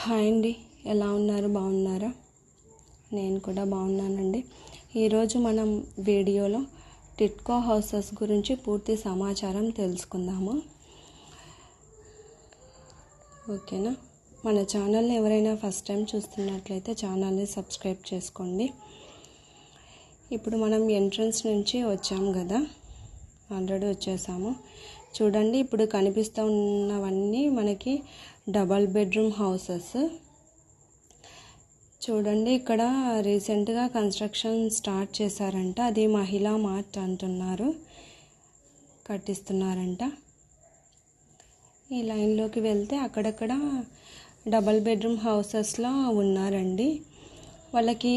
Hi అండి, ఎలా ఉన్నారు? బాగున్నారా? నేను కూడా బాగున్నానండి. ఈరోజు మనం వీడియోలో టిట్కో హౌసెస్ గురించి పూర్తి సమాచారం తెలుసుకుందాము. ఓకేనా? మన ఛానల్ని ఎవరైనా ఫస్ట్ టైం చూస్తున్నట్లయితే ఛానల్ని సబ్స్క్రైబ్ చేసుకోండి. ఇప్పుడు మనం ఎంట్రన్స్ నుంచి వచ్చాము కదా, ఆల్రెడీ వచ్చేసాము. చూడండి, ఇప్పుడు కనిపిస్తూ ఉన్నవన్నీ మనకి డబల్ బెడ్రూమ్ హౌసెస్. చూడండి, ఇక్కడ రీసెంట్గా కన్స్ట్రక్షన్ స్టార్ట్ చేశారంట. అది మహిళా మార్ట్ అంటున్నారు, కట్టిస్తున్నారంట. ఈ లైన్లోకి వెళ్తే అక్కడక్కడ డబల్ బెడ్రూమ్ హౌసెస్లో ఉన్నారండి. వాళ్ళకి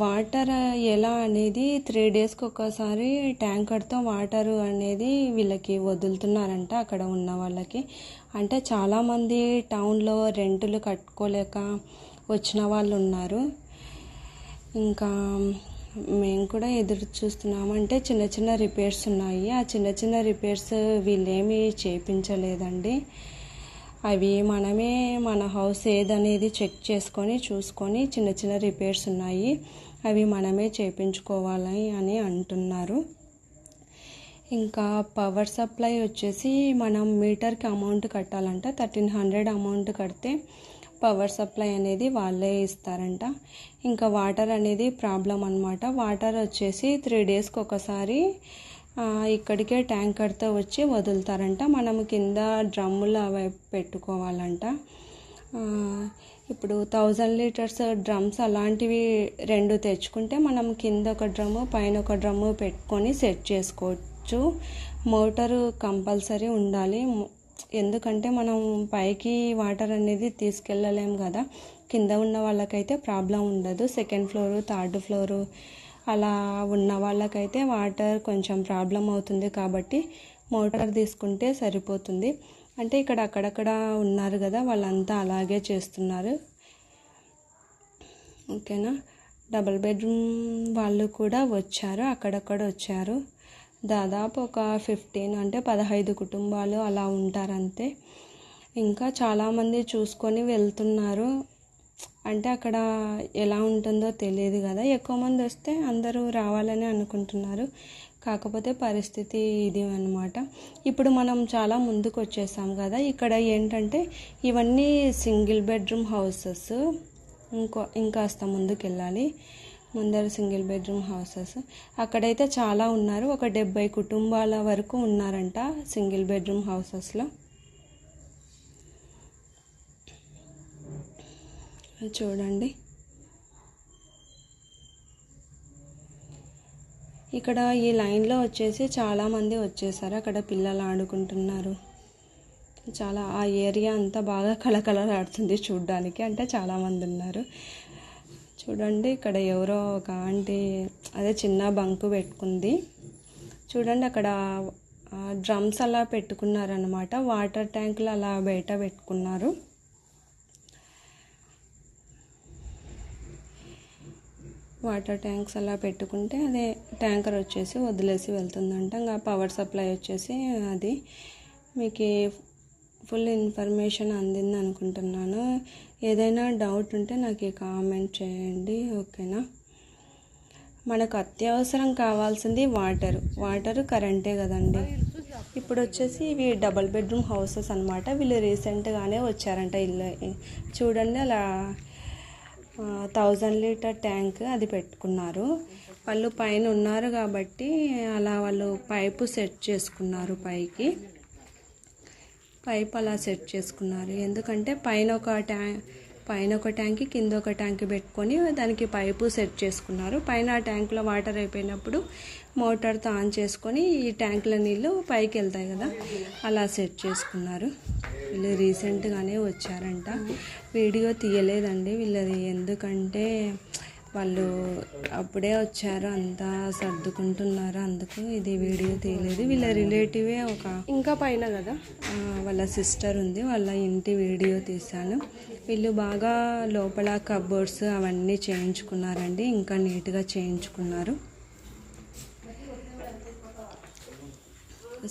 వాటర్ ఎలా అనేది 3 డేస్కి ఒకసారి ట్యాంకర్తో వాటర్ అనేది వీళ్ళకి వదులుతున్నారంట అక్కడ ఉన్న వాళ్ళకి. అంటే చాలామంది టౌన్లో రెంటులు కట్టుకోలేక వచ్చిన వాళ్ళు ఉన్నారు. ఇంకా మేము కూడా ఎదురు చూస్తున్నాము. అంటే చిన్న చిన్న రిపేర్స్ ఉన్నాయి. ఆ చిన్న చిన్న రిపేర్స్ వీళ్ళేమీ చేయించలేదండి. అవి మనమే మన హౌస్ ఏదనేది చెక్ చేసుకొని చూసుకొని చిన్న చిన్న రిపేర్స్ ఉన్నాయి, అవి మనమే చేయించుకోవాలి అని అంటున్నారు. ఇంకా పవర్ సప్లై వచ్చేసి మనం మీటర్కి అమౌంట్ కట్టాలంట. 1300 అమౌంట్ కడితే పవర్ సప్లై అనేది వాళ్ళే ఇస్తారంట. ఇంకా వాటర్ అనేది ప్రాబ్లం అన్నమాట. వాటర్ వచ్చేసి 3 డేస్కి ఒకసారి ఇక్కడికే ట్యాంకర్తో వచ్చి వదులుతారంట. మనం కింద డ్రమ్ములు అవి పెట్టుకోవాలంట. ఇప్పుడు 1000 లీటర్స్ డ్రమ్స్ అలాంటివి 2 తెచ్చుకుంటే మనం కింద ఒక డ్రమ్ము పైన ఒక డ్రమ్ము పెట్టుకొని సెట్ చేసుకోవచ్చు. మోటారు కంపల్సరీ ఉండాలి, ఎందుకంటే మనం పైకి వాటర్ అనేది తీసుకెళ్ళలేం కదా. కింద ఉన్న వాళ్ళకైతే ప్రాబ్లం ఉండదు. 2nd ఫ్లోరు 3rd ఫ్లోరు అలా ఉన్న వాళ్ళకైతే వాటర్ కొంచెం ప్రాబ్లం అవుతుంది, కాబట్టి మోటార్ తీసుకుంటే సరిపోతుంది. అంటే ఇక్కడ అక్కడక్కడ ఉన్నారు కదా, వాళ్ళంతా అలాగే చేస్తున్నారు. ఓకేనా? డబుల్ బెడ్రూమ్ వాళ్ళు కూడా వచ్చారు, అక్కడక్కడ వచ్చారు. దాదాపు ఒక 15 అంటే 15 కుటుంబాలు అలా ఉంటారంతే. ఇంకా చాలామంది చూసుకొని వెళ్తున్నారు. అంటే అక్కడ ఎలా ఉంటుందో తెలియదు కదా, ఎక్కువ మంది వస్తే అందరూ రావాలని అనుకుంటున్నారు. కాకపోతే పరిస్థితి ఇది అన్నమాట. ఇప్పుడు మనం చాలా ముందుకు వచ్చేసాం కదా. ఇక్కడ ఏంటంటే ఇవన్నీ సింగిల్ బెడ్రూమ్ హౌసెస్. ఇంకాస్త ముందుకు వెళ్ళాలి, ముందర సింగిల్ బెడ్రూమ్ హౌసెస్. అక్కడైతే చాలా ఉన్నారు, ఒక 70 కుటుంబాల వరకు ఉన్నారంట సింగిల్ బెడ్రూమ్ హౌసెస్లో. చూడండి, ఇక్కడ ఈ లైన్లో వచ్చేసి చాలామంది వచ్చేసారు. అక్కడ పిల్లలు ఆడుకుంటున్నారు. చాలా ఆ ఏరియా అంతా బాగా కళకళలాడుతుంది చూడ్డానికి, అంటే చాలామంది ఉన్నారు. చూడండి, ఇక్కడ ఎవరో ఒక ఆంటీ అదే చిన్న బంకు పెట్టుకుంది. చూడండి, అక్కడ డ్రమ్స్ అలా పెట్టుకున్నారనమాట. వాటర్ ట్యాంకులు అలా బయట పెట్టుకున్నారు. వాటర్ ట్యాంక్స్ అలా పెట్టుకుంటే అదే ట్యాంకర్ వచ్చేసి వదిలేసి వెళ్తుందంట. ఇంకా పవర్ సప్లై వచ్చేసి అది మీకు ఫుల్ ఇన్ఫర్మేషన్ అందింది అనుకుంటున్నాను. ఏదైనా డౌట్ ఉంటే నాకు కామెంట్ చేయండి, ఓకేనా? మనకు అత్యవసరం కావాల్సింది వాటరు కరెంటే కదండి. ఇప్పుడు వచ్చేసి ఇవి డబల్ బెడ్రూమ్ హౌసెస్ అన్నమాట. వీళ్ళు రీసెంట్గానే వచ్చారంట ఇల్లు. చూడండి, అలా 1000 లీటర్ ట్యాంక్ అది పెట్టుకున్నారు. వాళ్ళు పైన ఉన్నారు కాబట్టి అలా వాళ్ళు పైపు సెట్ చేసుకున్నారు. పైప్ అలా సెట్ చేసుకున్నారు. ఎందుకంటే పైన ఒక ట్యాంక్ కింద ఒక ట్యాంక్ పెట్టుకొని దానికి పైపు సెట్ చేసుకున్నారు. పైన ఆ ట్యాంకులో వాటర్ అయిపోయినప్పుడు మోటార్తో ఆన్ చేసుకొని ఈ ట్యాంకుల నీళ్ళు పైకి వెళ్తాయి కదా, అలా సెట్ చేసుకున్నారు. వీళ్ళు రీసెంట్గానే వచ్చారంట. వీడియో తీయలేదండి వీళ్ళది, ఎందుకంటే వాళ్ళు అప్పుడే వచ్చారు, అంతా సర్దుకుంటున్నారు, అందుకు ఇది వీడియో తీయలేదు. వీళ్ళ రిలేటివే ఇంకా పైన కదా వాళ్ళ సిస్టర్ ఉంది, వాళ్ళ ఇంటి వీడియో తీశాను. వీళ్ళు బాగా లోపల కబోర్డ్స్ అవన్నీ చేయించుకున్నారండి, ఇంకా నీట్గా చేయించుకున్నారు.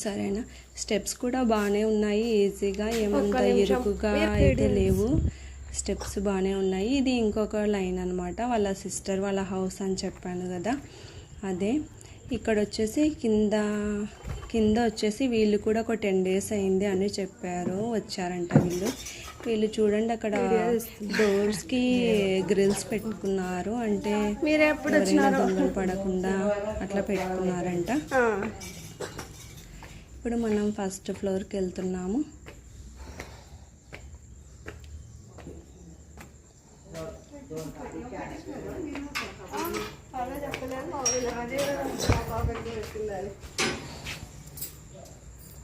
సరేనా? స్టెప్స్ కూడా బాగానే ఉన్నాయి, ఈజీగా, ఏమంత ఇరుకుగా అయితే లేవు. స్టెప్స్ బాగానే ఉన్నాయి. ఇది ఇంకొక లైన్ అనమాట, వాళ్ళ సిస్టర్ వాళ్ళ హౌస్ అని చెప్పాను కదా అదే. ఇక్కడ వచ్చేసి కింద వచ్చేసి వీళ్ళు కూడా ఒక 10 days అయింది అని చెప్పారు, వచ్చారంట వీళ్ళు చూడండి అక్కడ డోర్స్కి గ్రిల్స్ పెట్టుకున్నారు, అంటే ఎవరైనా దొంగలు పడకుండా అట్లా పెట్టుకున్నారంట. ఇప్పుడు మనం ఫస్ట్ ఫ్లోర్కి వెళ్తున్నాము.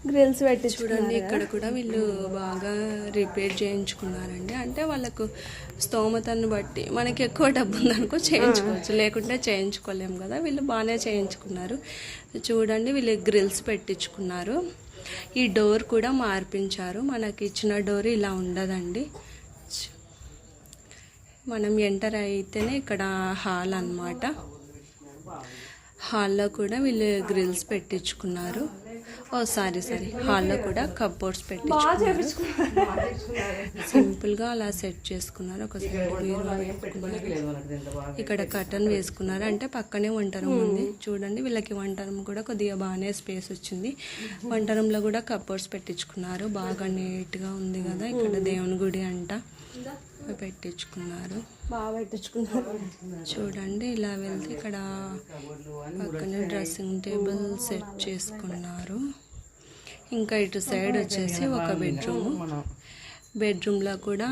గ్రిల్స్ పెట్టి చూడండి, ఇక్కడ కూడా వీళ్ళు బాగా రిపేర్ చేయించుకున్నారండి. అంటే వాళ్ళకు స్తోమతను బట్టి, మనకి ఎక్కువ డబ్బు ఉందనుకో చేయించుకోవచ్చు, లేకుంటే చేయించుకోలేము కదా. వీళ్ళు బాగానే చేయించుకున్నారు. చూడండి వీళ్ళు గ్రిల్స్ పెట్టించుకున్నారు. ఈ డోర్ కూడా మార్పించారు. మనకి ఇచ్చిన డోర్ ఇలా ఉండదండి. మనం ఎంటర్ అయితేనే ఇక్కడ హాల్ అన్నమాట. హాల్లో కూడా వీళ్ళు గ్రిల్స్ పెట్టించుకున్నారు. సారీ హాల్లో కూడా కప్బోర్డ్స్ పెట్టించుకున్నారు. సింపుల్గా అలా సెట్ చేసుకున్నారు. ఒక సైడ్ బీరువా పెట్టుకున్నారు. ఇక్కడ కర్టన్ వేసుకున్నారు, అంటే పక్కనే వంట రూమ్ ఉంది. చూడండి వీళ్ళకి వంట రూమ్ కూడా కొద్దిగా బాగానే స్పేస్ వచ్చింది. వంట రూమ్లో కూడా కప్బోర్డ్స్ పెట్టించుకున్నారు. బాగా నీట్గా ఉంది కదా. ఇక్కడ దేవుని గుడి అంట పెట్టించుకున్నారు. చూడండి ఇలా వెళ్తే ఇక్కడ పక్కనే డ్రెస్సింగ్ టేబుల్ సెట్ చేసుకున్నారు. ఇంకా ఇటు సైడ్ వచ్చేసి ఒక బెడ్రూమ్లో కూడా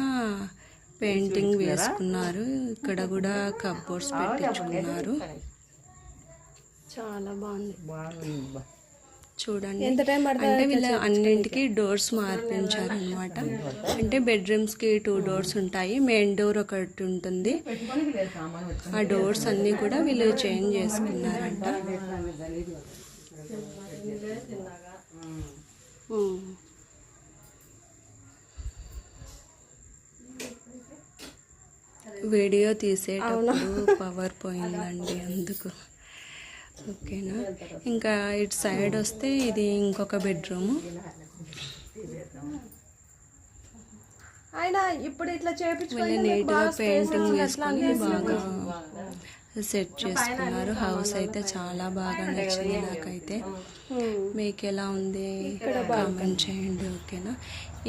పెయింటింగ్ వేసుకున్నారు. ఇక్కడ కూడా కప్బోర్డ్స్ పెట్టించుకున్నారు. చాలా బాగుంది చూడండి. అంటే వీళ్ళు అన్నింటికి డోర్స్ మార్పించారు అనమాట. అంటే బెడ్రూమ్స్కి 2 doors ఉంటాయి, మెయిన్ డోర్ ఒకటి ఉంటుంది. ఆ డోర్స్ అన్నీ కూడా వీళ్ళు చేంజ్ చేసుకున్నారంట. వీడియో తీసేటప్పుడు పవర్ పోయిందండి, అందుకు. ఓకేనా. ఇంకా ఇటు సైడ్ వస్తే ఇది ఇంకొక బెడ్రూమ్. వీళ్ళు నీట్గా పెయింటింగ్ వేసుకొని బాగా సెట్ చేసుకున్నారు. హౌస్ అయితే చాలా బాగా నచ్చింది నాకైతే. మీకు ఎలా ఉంది కామెంట్ చేయండి. ఓకేనా.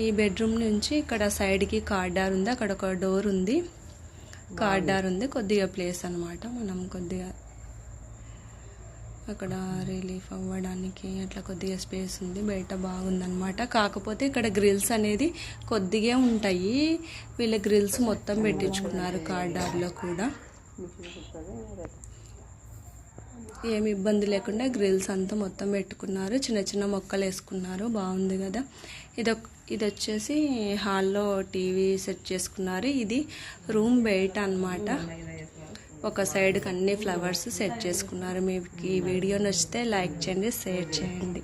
ఈ బెడ్రూమ్ నుంచి ఇక్కడ సైడ్కి కారిడార్ ఉంది, అక్కడ ఒక డోర్ ఉంది, కారిడార్ ఉంది. కొద్దిగా ప్లేస్ అనమాట, మనం కొద్దిగా అక్కడ రిలీఫ్ అవ్వడానికి అట్లా కొద్దిగా స్పేస్ ఉంది. బయట బాగుందన్నమాట. కాకపోతే ఇక్కడ గ్రిల్స్ అనేది కొద్దిగా ఉంటాయి. వీళ్ళ గ్రిల్స్ మొత్తం పెట్టించుకున్నారు. కారిడార్లో కూడా ఏమి ఇబ్బంది లేకుండా గ్రిల్స్ అంతా మొత్తం పెట్టుకున్నారు. చిన్న చిన్న మొక్కలు వేసుకున్నారు. బాగుంది కదా. ఇది వచ్చేసి హాల్లో టీవీ సెట్ చేసుకున్నారు. ఇది రూమ్ బయట అన్నమాట. ఒక సైడ్కి అన్ని ఫ్లవర్స్ సెట్ చేసుకున్నారు. మీకు ఈ వీడియో నచ్చితే లైక్ చేయండి, షేర్ చేయండి.